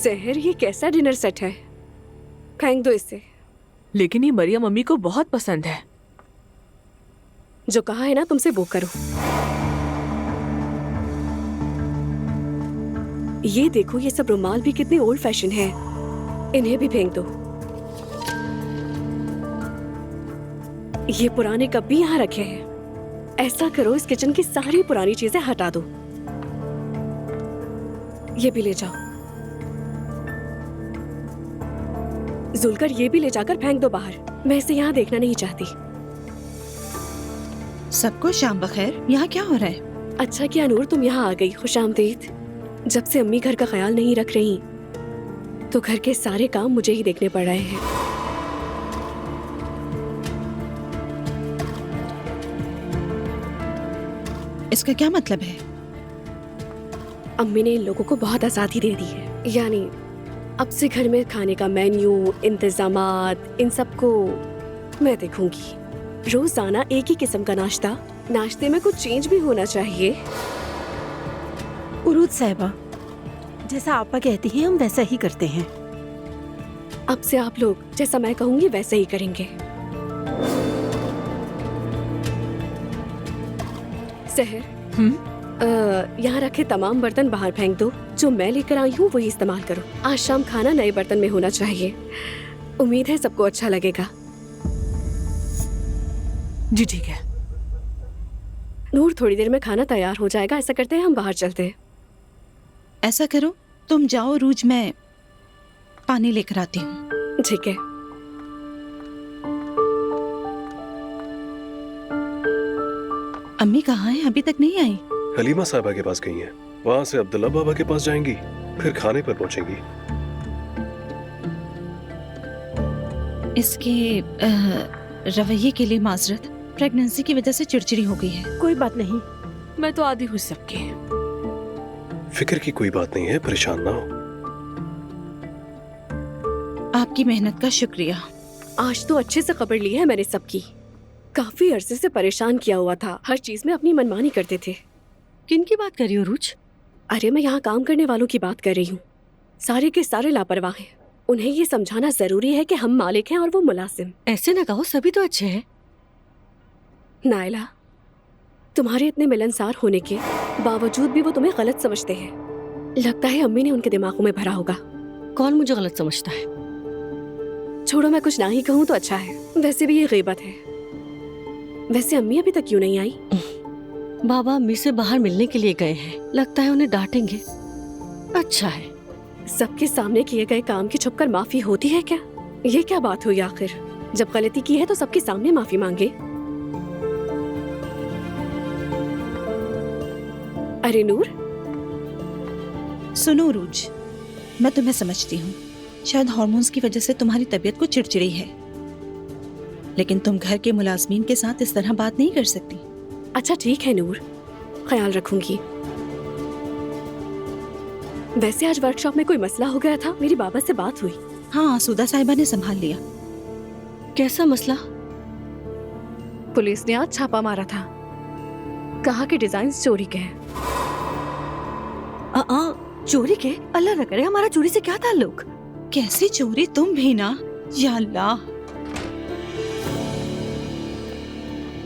सहर, ये कैसा डिनर सेट है? फेंक दो इसे। लेकिन ये मरियम मम्मी को बहुत पसंद है। जो कहा है ना तुमसे वो करो। ये देखो, ये सब रुमाल भी कितने ओल्ड फैशन है। इन्हें भी फेंक दो। ये पुराने कप भी यहाँ रखे हैं। ऐसा करो, इस किचन की सारी पुरानी चीजें हटा दो। ये भी ले जाओ। जुलकर, ये भी ले जाकर फेंक दो बाहर। मैं इसे यहाँ देखना नहीं चाहती। सबको शाम बखैर। यहाँ क्या हो रहा है? अच्छा किया नूर, तुम यहाँ आ गई। खुशामदीद। जब से अम्मी घर का ख्याल नहीं रख रही तो घर के सारे काम मुझे ही देखने पड़ रहे हैं। इसका क्या मतलब है? अम्मी ने इन लोगों को बहुत आजादी दे दी है। यानी अब से घर में खाने का मेन्यू, इंतजामात, इन सबको मैं देखूंगी। रोजाना एक ही किस्म का नाश्ता। नाश्ते में कुछ चेंज भी होना चाहिए। उरूज साहिबा, जैसा आपा कहती हैं हम वैसा ही करते हैं। अब से आप लोग जैसा मैं कहूंगी वैसे ही करेंगे। सहर, यहाँ रखे तमाम बर्तन बाहर फेंक दो। जो मैं लेकर आई हूँ वही इस्तेमाल करो। आज शाम खाना नए बर्तन में होना चाहिए। उम्मीद है सबको अच्छा लगेगा। जी ठीक है। नूर, थोड़ी देर में खाना तैयार हो जाएगा। ऐसा करते हैं, हम बाहर चलते हैं। ऐसा करो, तुम जाओ रूज, मैं पानी लेकर आती हूँ। ठीक है। अम्मी कहाँ हैं? अभी तक नहीं आई। हलीमा साहबा के पास गई हैं। वहाँ से अब्दुल्ला बाबा के पास जाएंगी, फिर खाने पर पहुँचेंगी। इसके रवैये के लिए माजरत। प्रेगनेंसी की वजह से चिड़चिड़ी हो गई है। कोई बात नहीं। मैं तो आदी हूँ सबके। फिक्र की कोई बात नहीं है, परेशान ना हो। आपकी मेहनत का शुक्रिया। आज तो अच्छे से खबर ली है मैंने सबकी। काफी अरसे से परेशान किया हुआ था। हर चीज में अपनी मनमानी करते थे। किन की बात कर रही हो रूज? अरे मैं यहाँ काम करने वालों की बात कर रही हूँ। सारे के सारे लापरवाह हैं। उन्हें ये समझाना जरूरी है कि हम मालिक हैं और वो मुलाजिम। ऐसे ना कहो, सभी तो अच्छे हैं। नायला, तुम्हारे इतने मिलनसार होने के बावजूद भी वो तुम्हें गलत समझते हैं। लगता है अम्मी ने उनके दिमागों में भरा होगा। कौन मुझे गलत समझता है? छोड़ो, मैं कुछ ना ही कहूँ तो अच्छा है। वैसे भी ये गीबत है। वैसे अम्मी अभी तक क्यों नहीं आई? बाबा अम्मी से बाहर मिलने के लिए गए हैं। लगता है उन्हें डांटेंगे। अच्छा है। सबके सामने किए गए काम की छुपकर माफी होती है क्या? ये क्या बात हुई आखिर? जब गलती की है तो सबके सामने माफी मांगे। अरे नूर, सुनो रूज, मैं तुम्हें समझती हूँ। शायद हार्मोन्स की वजह से तुम्हारी तबीयत को चिड़चिड़ी है, लेकिन तुम घर के मुलाजमीन के साथ इस तरह बात नहीं कर सकती। अच्छा ठीक है नूर, ख्याल रखूंगी। वैसे आज वर्कशॉप में कोई मसला हो गया था। मेरी बाबा से बात हुई। हाँ, सुधा साहिबा ने संभाल लिया। कैसा मसला? पुलिस ने आज छापा मारा था। कहा कि डिजाइन चोरी के हैं। चोरी के? अल्लाह न करे, हमारा चोरी से क्या ताल्लुक? कैसी चोरी? तुम भी ना। या अल्लाह।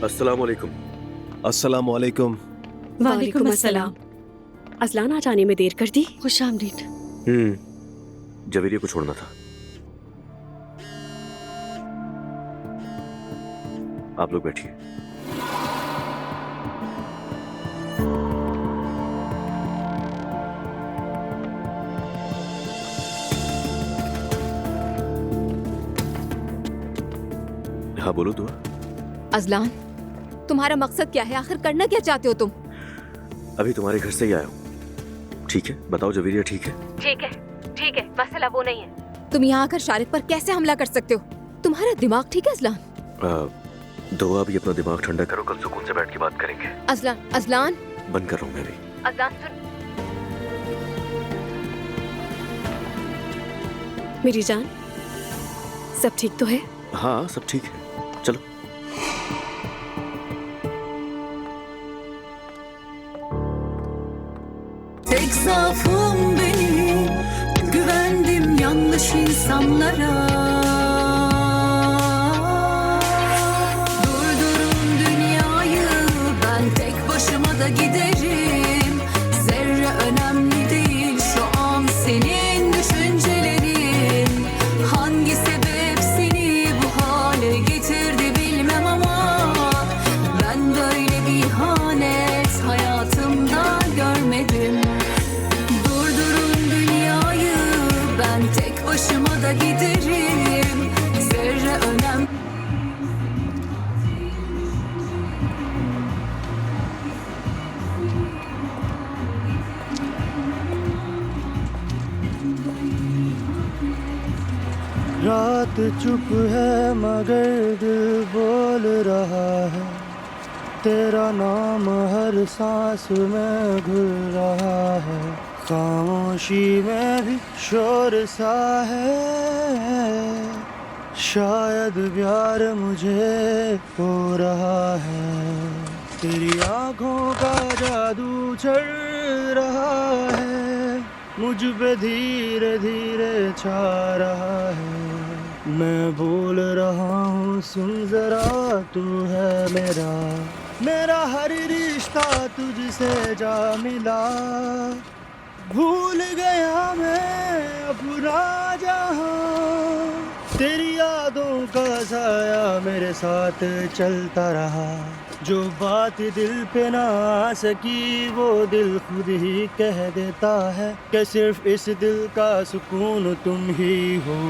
अस्सलाम वालेकुम। अस्सलाम वालेकुम। वालेकुम अस्सलाम। अज़लान, आज आने में देर कर दी। खुशामदीद। जवेरिया को छोड़ना था। आप लोग बैठिए। हाँ बोलो दुआ। अज़लान, तुम्हारा मकसद क्या है? आखिर करना क्या चाहते हो तुम? अभी तुम्हारे घर से ही आया हूँ। ठीक है, बताओ जवेरिया ठीक है? ठीक है, ठीक है, मसला वो नहीं है। तुम यहाँ आकर शारिक पर कैसे हमला कर सकते हो? तुम्हारा दिमाग ठीक है अज़लान? दुआ, अभी अपना दिमाग ठंडा करो, कल सुकून से बैठ के बात करेंगे। अज़लान, अज़लान, बंद कर रहा हूँ मैं भी। अज़लान सुन। मेरी जान, सब ठीक तो है? हाँ सब ठीक है, चलो। Tek zaafım benim, güven yanlış insanlara. Durdurum dünyayı, ben tek başıma da giderim. Zerre önemli değil şu an senin düşüncelerin. Hangi sebep seni bu hale getirdi bilmem ama ben böyle bir ihanet hayatımda görmedim. Durdurun dünyayı, ben tek başıma da giderim. Zerre önemli. रात चुप है मगर दिल बोल रहा है, तेरा नाम हर सांस में घुल रहा है, खामोशी में भी शोर सा है, शायद प्यार मुझे हो रहा है, तेरी आंखों का जादू चढ़ रहा है, मुझ पे धीरे धीरे छा रहा है, मैं बोल रहा हूँ सुन जरा, तू है मेरा, मेरा हर रिश्ता तुझसे जा मिला, भूल गया मैं अपना जहाँ, तेरी यादों का साया मेरे साथ चलता रहा, जो बात दिल पे ना आ सकी वो दिल खुद ही कह देता है कि सिर्फ इस दिल का सुकून तुम ही हो,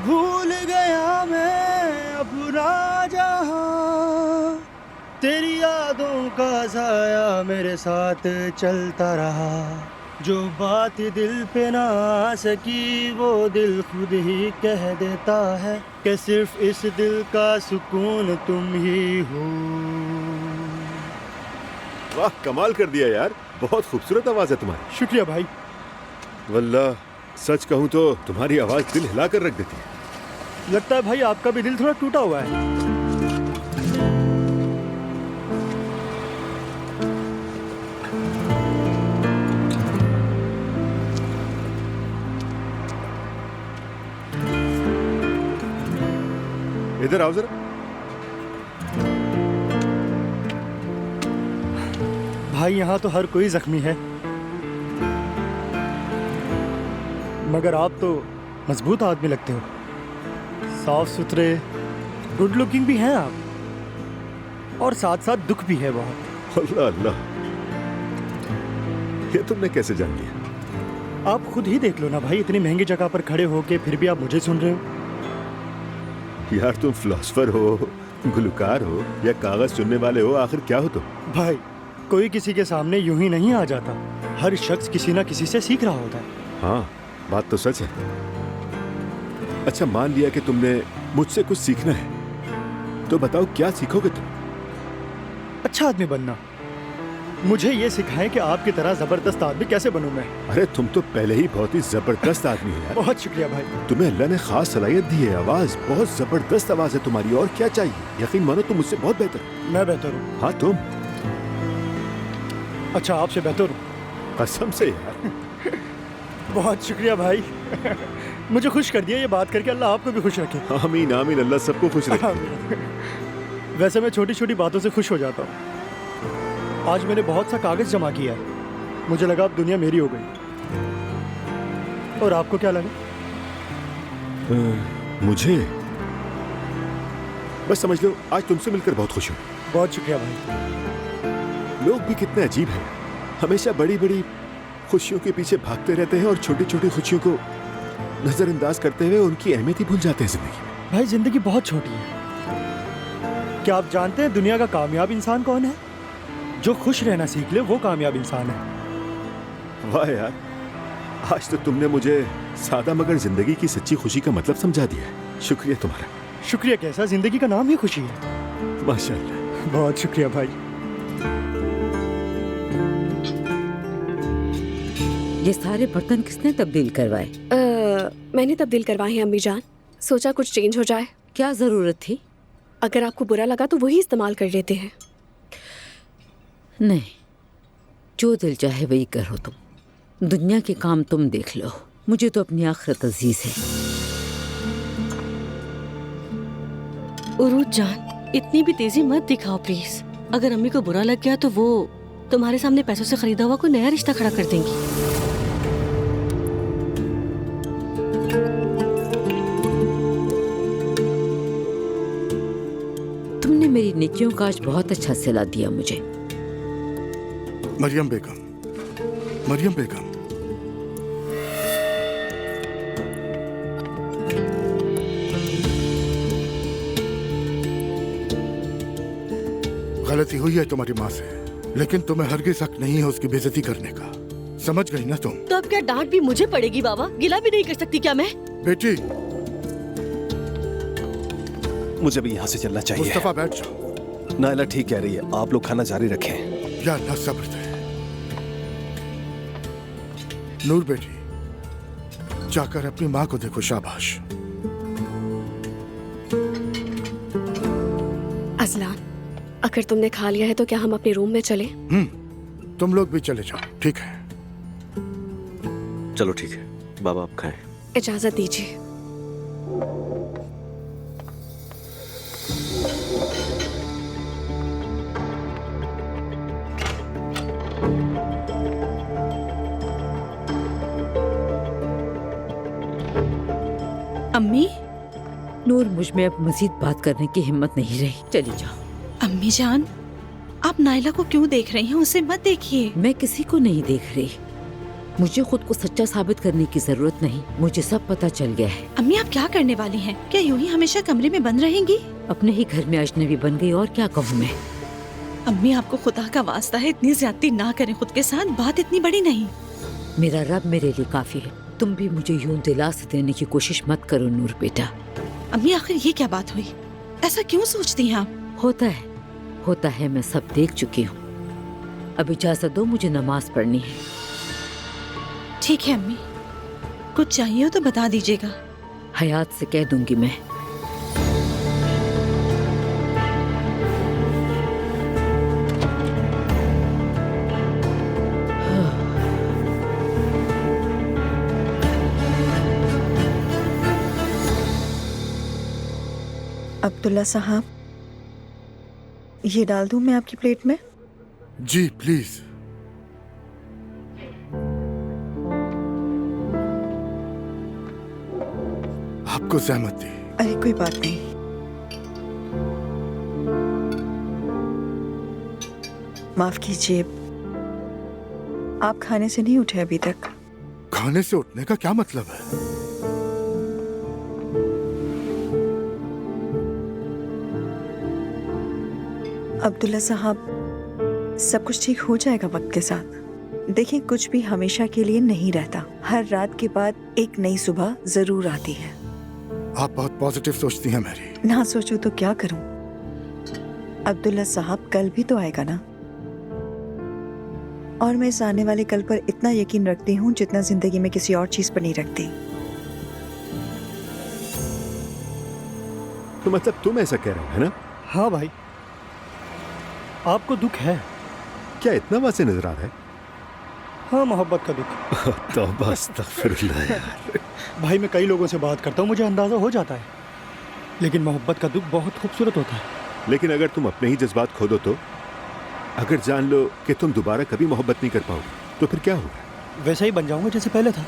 भूल गया मैं अपना जहाँ, तेरी यादों का साया मेरे साथ चलता रहा, जो बात दिल पे ना आ सकी वो दिल खुद ही कह देता है कि सिर्फ इस दिल का सुकून तुम ही हो। वाह, कमाल कर दिया यार, बहुत खूबसूरत आवाज है तुम्हारी। शुक्रिया भाई। वल्लाह सच कहूँ तो तुम्हारी आवाज दिल हिला कर रख देती है। लगता है भाई आपका भी दिल थोड़ा टूटा हुआ है। इधर आओ जरा। भाई यहाँ तो हर कोई जख्मी है, मगर आप तो मजबूत आदमी लगते हो, साफ सुथरे, गुड लुकिंग भी हैं आप, और साथ साथ दुख भी है बहुत। अल्लाह अल्लाह, ये तुमने कैसे जान लिया? आप खुद ही देख लो ना भाई, इतनी महंगी जगह पर खड़े होके फिर भी आप मुझे सुन रहे हो। यार तुम फिलोसफर हो, गुलकार हो या कागज चुनने वाले हो, आखिर क्या हो तुम? भाई कोई किसी के सामने यूं ही नहीं आ जाता, हर शख्स किसी ना किसी से सीख रहा होता है। हाँ, बात तो सच है। अच्छा, मान लिया कि तुमने मुझसे कुछ सीखना है, तो बताओ क्या सीखोगे तुम? अच्छा आदमी बनना। मुझे ये सिखाएं कि आपकी तरह जबरदस्त आदमी कैसे बनूं मैं। अरे तुम तो पहले ही बहुत ही जबरदस्त आदमी हो यार। बहुत शुक्रिया भाई। तुम्हें अल्लाह ने खास सलाहियत दी है, आवाज बहुत जबरदस्त आवाज है तुम्हारी, और क्या चाहिए? यकीन मानो तुम मुझसे बहुत बेहतर हो। मैं बेहतर हूँ? हाँ तुम। अच्छा, आपसे बेहतर हूँ? कसम से यार। बहुत शुक्रिया भाई। मुझे खुश कर दिया ये बात करके, अल्लाह आपको भी खुश रखे। आमीन आमीन, अल्लाह सबको खुश रखे। वैसे मैं छोटी छोटी बातों से खुश हो जाता हूँ। आज मैंने बहुत सा कागज जमा किया है, मुझे लगा अब दुनिया मेरी हो गई। और आपको क्या लगा? मुझे बस समझ लो आज तुमसे मिलकर बहुत खुश हूँ। बहुत शुक्रिया भाई। लोग भी कितने अजीब हैं, हमेशा बड़ी बड़ी खुशियों के पीछे भागते रहते हैं और छोटी छोटी खुशियों को नजरअंदाज करते हुए उनकी अहमियत ही भूल जाते हैं जिंदगी में। भाई जिंदगी बहुत छोटी है। क्या आप जानते हैं दुनिया का कामयाब इंसान कौन है? जो खुश रहना सीख ले वो कामयाब इंसान है। वाह यार, आज तो तुमने मुझे सादा मगर जिंदगी की सच्ची खुशी का मतलब समझा दिया है। शुक्रिया तुम्हारा। शुक्रिया कैसा, जिंदगी का नाम ही खुशी है। माशाअल्लाह। बहुत शुक्रिया भाई। ये सारे बर्तन किसने तब्दील करवाए? मैंने तब्दील करवाए हैं अम्मी जान, सोचा कुछ चेंज हो जाए। क्या जरूरत थी? अगर आपको बुरा लगा तो वही इस्तेमाल कर लेते हैं। नहीं, जो दिल चाहे वही करो तुम। दुनिया के काम तुम देख लो, मुझे तो अपनी आखिरत अजीज है। उरूज जान, इतनी भी तेजी मत दिखाओ प्लीज। अगर अम्मी को बुरा लग गया तो वो तुम्हारे सामने पैसों से खरीदा हुआ कोई नया रिश्ता खड़ा कर देंगी। तुमने मेरी नेकियों का आज बहुत अच्छा सिला दिया मुझे। मरियम बेगम, मरियम बेगम, गलती हुई है तुम्हारी माँ से, लेकिन तुम्हें हरगिज़ हक नहीं है उसकी बेइज्जती करने का। समझ गई ना तुम? तो अब क्या डांट भी मुझे पड़ेगी बाबा? गिला भी नहीं कर सकती क्या मैं? बेटी, मुझे भी यहाँ से चलना चाहिए। मुस्तफा बैठ जाओ। नायला ठीक कह रही है, आप लोग खाना जारी रखें। या अल्लाह सब्र दे। नूर बेटी, जाकर अपनी माँ को देखो। शाबाश। अजलान, अगर तुमने खा लिया है तो क्या हम अपने रूम में चले? तुम लोग भी चले जाओ। ठीक है? चलो ठीक है, बाबा आप खाएं। इजाजत दीजिए। अम्मी, नूर, मुझ में अब मजीद बात करने की हिम्मत नहीं रही। चली जाओ। अम्मी जान, आप नायला को क्यों देख रही हैं? उसे मत देखिए। मैं किसी को नहीं देख रही। मुझे खुद को सच्चा साबित करने की जरूरत नहीं। मुझे सब पता चल गया है। अम्मी, आप क्या करने वाली हैं? क्या यूं ही हमेशा कमरे में बंद रहेंगी? अपने ही घर में अजनबी बन गई, और क्या कहूँ मैं। अम्मी, आपको खुदा का वास्ता है, इतनी ज्यादती ना करें खुद के साथ। बात इतनी बड़ी नहीं। मेरा रब मेरे लिए काफी है। तुम भी मुझे यूं दिलासा देने की कोशिश मत करो नूर बेटा। अम्मी, आखिर ये क्या बात हुई? ऐसा क्यों सोचती हैं आप? होता है, मैं सब देख चुकी हूँ। अब इजाजत दो, मुझे नमाज पढ़नी है। ठीक है अम्मी, कुछ चाहिए हो तो बता दीजिएगा। हयात से कह दूंगी मैं। अब्दुल्ला साहब, ये डाल दूं मैं आपकी प्लेट में? जी प्लीज। आपको सहमत थी? अरे कोई बात नहीं। माफ कीजिए, आप खाने से नहीं उठे अभी तक? खाने से उठने का क्या मतलब है? अब्दुल्ला साहब, सब कुछ ठीक हो जाएगा वक्त के साथ। देखिए, कुछ भी हमेशा के लिए नहीं रहता। हर रात के बाद एक नई सुबह जरूर आती है। आप बहुत पॉजिटिव सोचती हैं मैरी। ना सोचूं तो क्या करूं? अब्दुल्ला साहब, कल भी तो आएगा ना। और मैं इस आने वाले कल पर इतना यकीन रखती हूँ जितना जिंदगी में किसी और चीज पर नहीं रखती। तो मतलब तुम ऐसा कह रहे हो, है ना? हाँ भाई, आपको दुख है। क्या इतना वासे नजर आ रहा है? हाँ, मोहब्बत का दुख। तो बस अस्तगफिरुल्लाह यार। भाई, मैं कई लोगों से बात करता हूँ, मुझे अंदाजा हो जाता है, लेकिन मोहब्बत का दुख बहुत खूबसूरत होता है। लेकिन अगर तुम अपने ही जज्बात खो दो तो, अगर जान लो कि तुम दोबारा कभी मोहब्बत नहीं कर पाओगे, तो फिर क्या होगा? वैसा ही बन जाऊंगा जैसे पहले था।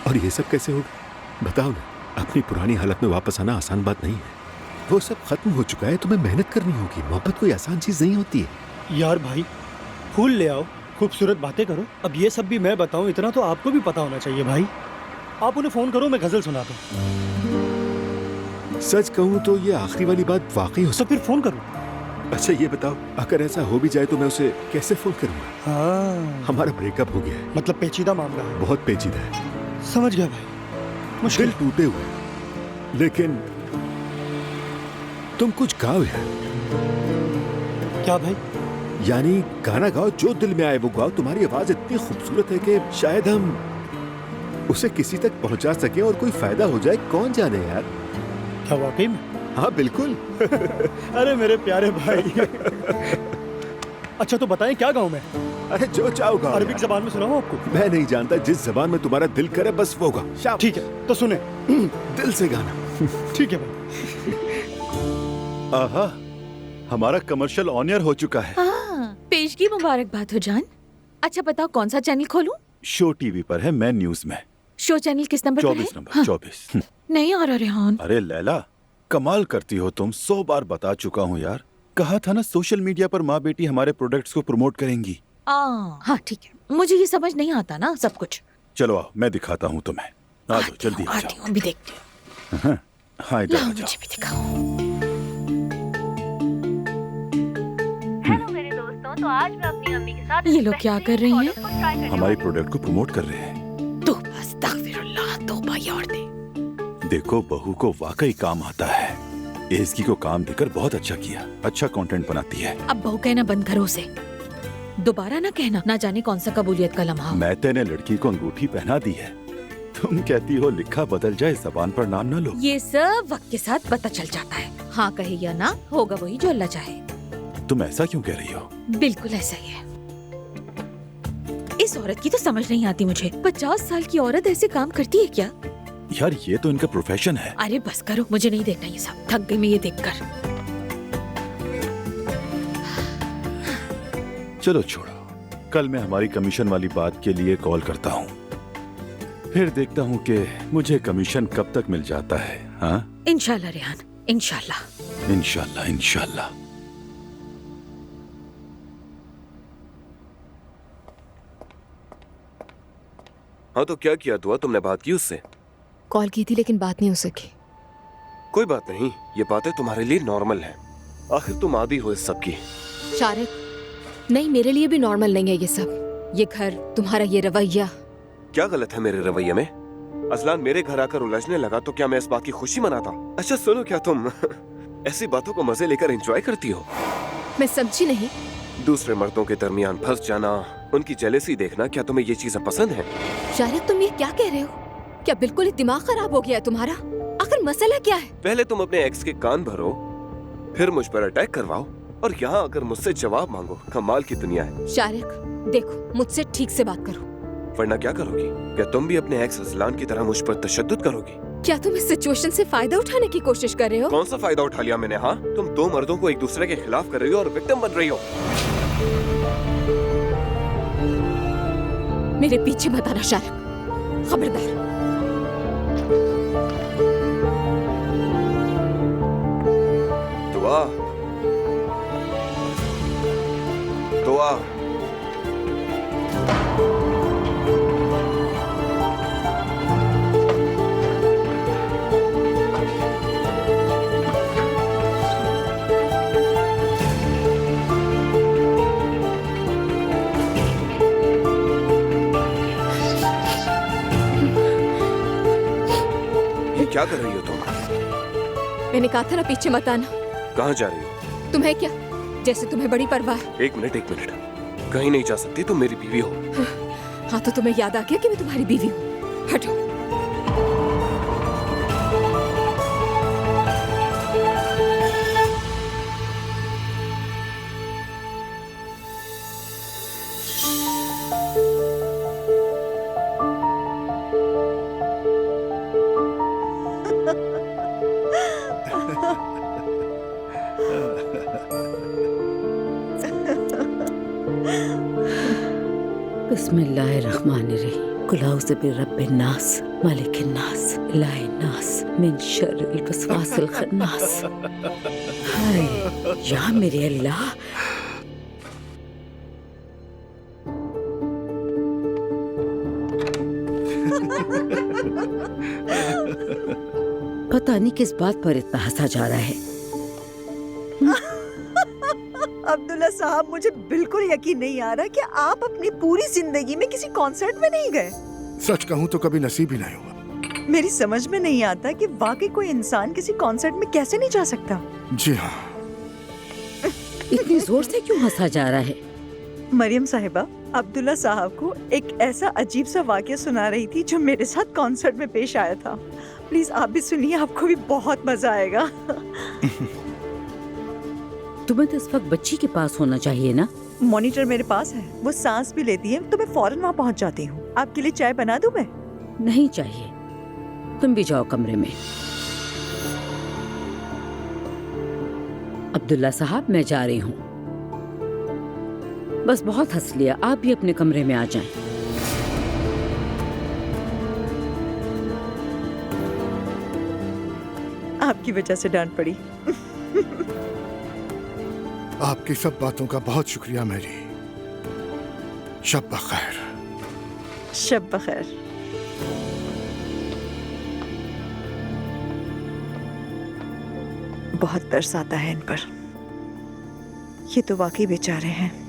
और ये सब कैसे होगा? बताओ ना। अपनी पुरानी हालत में वापस आना आसान बात नहीं है। वो सब खत्म हो चुका है, तुम्हें मेहनत करनी होगी। मोहब्बत कोई आसान चीज नहीं होती है। यार भाई, फूल ले आओ, खूबसूरत बातें करो। अब ये सब भी मैं बताऊं, इतना तो आपको भी पता होना चाहिए भाई। आप उन्हें फोन करो, मैं गजल सुना दूं। सच कहूँ तो ये आखिरी वाली बात वाकई हो तो फिर फोन करो। अच्छा ये बताओ, अगर ऐसा हो भी जाए तो मैं उसे कैसे फोन करूंगा? हाँ, हमारा ब्रेकअप हो गया है। मतलब पेचीदा मामला है। बहुत पेचीदा है। समझ गया भाई, मुश्किल। दिल टूटे हुए हैं। लेकिन तुम कुछ गाओ यार। क्या भाई? यानी गाना गाओ, जो दिल में आए वो गाओ। तुम्हारी आवाज इतनी खूबसूरत है कि शायद हम उसे किसी तक पहुंचा सके और कोई फायदा हो जाए, कौन जाने यार। क्या वाकई में? हाँ बिल्कुल। अरे मेरे प्यारे भाई। अच्छा तो बताएं क्या गाऊं मैं? अरे जो चाहोगा। अरबिक जबान में सुनाऊं आपको? मैं नहीं जानता, जिस जबान में तुम्हारा दिल करे बस वो गा। शाबाश। ठीक है तो सुने। दिल से गाना। ठीक है भाई। आहा, हमारा कमर्शियल ऑन एयर हो चुका है। हाँ, पेशगी मुबारकबाद हो जान। अच्छा बताओ कौन सा चैनल खोलूं? शो टीवी पर है, मैं न्यूज में। शो चैनल किस नंबर पर है? 24 नंबर। 24। नहीं आ रहा रेहान। अरे लैला, कमाल करती हो तुम। 100 बार बता चुका हूँ यार। कहा था ना सोशल मीडिया पर माँ बेटी हमारे प्रोडक्ट्स को प्रमोट करेंगी। हाँ ठीक है, मुझे ये समझ नहीं आता ना सब कुछ। चलो आओ, मैं दिखाता हूँ तुम्हें। आ जाओ जल्दी आ जाओ। अभी देखती हूँ। हाँ इधर आ जाओ। मुझे भी दिखाओ। हेलो मेरे दोस्तों, तो आज मैं अपनी अम्मी के साथ ये लोग क्या कर रही हैं? हमारी प्रोडक्ट को प्रमोट कर रहे हैं। तौबा ये औरतें। देखो बहू को वाकई काम आता है। एसकी को काम देकर बहुत अच्छा किया। अच्छा कंटेंट बनाती है। अब बहू कहना बंद करो उसे। दोबारा ना कहना, ना जाने कौन सा कबूलियत का लम्हा। मैते ने लड़की को अंगूठी पहना दी है। तुम कहती हो लिखा बदल जाए, जबान पर नाम न लो। ये सब वक्त के साथ पता चल जाता है। हाँ कहे या ना, होगा वही जो अल्लाह चाहे। तुम ऐसा क्यों कह रही हो? बिल्कुल ऐसा ही है। इस औरत की तो समझ नहीं आती मुझे। 50 साल की औरत ऐसे काम करती है क्या? यार ये तो इनका प्रोफेशन है। अरे बस करो, मुझे नहीं देखना ये सब। थक गई मैं ये देखकर। चलो छोड़ो, कल मैं हमारी कमीशन वाली बात के लिए कॉल करता हूँ। फिर देखता हूँ कि मुझे कमीशन कब तक मिल जाता है। हाँ इंशाल्लाह रेहान, इंशाल्लाह। इंशाल्लाह इंशाल्लाह। हाँ तो क्या किया दुआ, तुमने बात की उससे? कॉल की थी लेकिन बात नहीं हो सकी। कोई बात नहीं, ये बातें तुम्हारे लिए नॉर्मल है। आखिर तुम आदी हो इस सब की। शारिक, नहीं मेरे लिए भी नॉर्मल नहीं है ये सब। ये घर, तुम्हारा ये रवैया। क्या गलत है मेरे रवैये में? अजलान मेरे घर आकर उलझने लगा तो क्या मैं इस बात की खुशी मनाता? अच्छा सुनो, क्या तुम ऐसी बातों को मजे लेकर एंजॉय करती हो? मैं समझी नहीं। दूसरे मर्दों के दरमियान फंस जाना, उनकी जेलेसी देखना, क्या तुम्हें ये चीजें पसंद हैं? शारिक तुम ये क्या कह रहे हो? क्या बिल्कुल ही दिमाग खराब हो गया है तुम्हारा? आखिर मसला क्या है? पहले तुम अपने एक्स के कान भरो, फिर मुझ पर अटैक करवाओ, और यहाँ आकर मुझसे जवाब मांगो। कमाल की दुनिया है। शारिक देखो, मुझसे ठीक से बात करो, वरना क्या करोगी? क्या तुम भी अपने एक्स अजलान की तरह मुझ पर तशद्दुद करोगी? क्या तुम इस सिचुएशन से फायदा उठाने की कोशिश कर रहे हो? कौन सा फायदा उठा लिया मैंने? हाँ, तुम दो मर्दों को एक दूसरे के खिलाफ कर रही हो और विक्टिम बन रही हो। मेरे पीछे मत आना शारिक, खबरदार। दुआ दुआ क्या कर रही हो तुम? मैंने कहा था ना पीछे मत आना। कहाँ जा रही हो? तुम्हें क्या, जैसे तुम्हें बड़ी परवाह है। एक मिनट, कहीं नहीं जा सकती, तुम मेरी बीवी हो। हाँ तो तुम्हें याद आ गया कि मैं तुम्हारी बीवी हूँ। हटो। बिस्मिल्लाहिर्रहमानिर्रहीम। कुल औज़ु बिरब्बिन्नास, मलिकिन्नास, इलाहिन्नास, मिन शर्रिल वस्वासिल खन्नास। हाय या मेरे अल्लाह, पता नहीं किस बात पर इतना हंसा जा रहा है। अब्दुल्ला साहब, मुझे बिल्कुल यकीन नहीं आ रहा कि आप अपनी पूरी जिंदगी में किसी कॉन्सर्ट में नहीं गए। सच कहूँ तो कभी नसीब ही नहीं हुआ। मेरी समझ में नहीं आता कि वाकई कोई इंसान किसी कॉन्सर्ट में कैसे नहीं जा सकता। जी हाँ। इतनी जोर से क्यों हंसा जा रहा है? मरियम साहिबा अब्दुल्ला साहब को एक ऐसा अजीब सा वाकया सुना रही थी जो मेरे साथ कॉन्सर्ट में पेश आया था। प्लीज आप भी सुनिए, आपको भी बहुत मजा आएगा। तुम्हें तो इस वक्त बच्ची के पास होना चाहिए ना। मॉनिटर मेरे पास है, वो सांस भी लेती है, तो मैं फौरन वहाँ पहुँच जाती हूँ। आपके लिए चाय बना दूँ मैं? नहीं चाहिए, तुम भी जाओ कमरे में। अब्दुल्ला साहब, मैं जा रही हूँ। बस बहुत हंस लिया, आप भी अपने कमरे में आ जाएं। आपकी वजह से डांट पड़ी। आपकी सब बातों का बहुत शुक्रिया मेरी। शब बखैर। शब बखैर। बहुत तरस आता है इन पर। ये तो वाकई बेचारे हैं।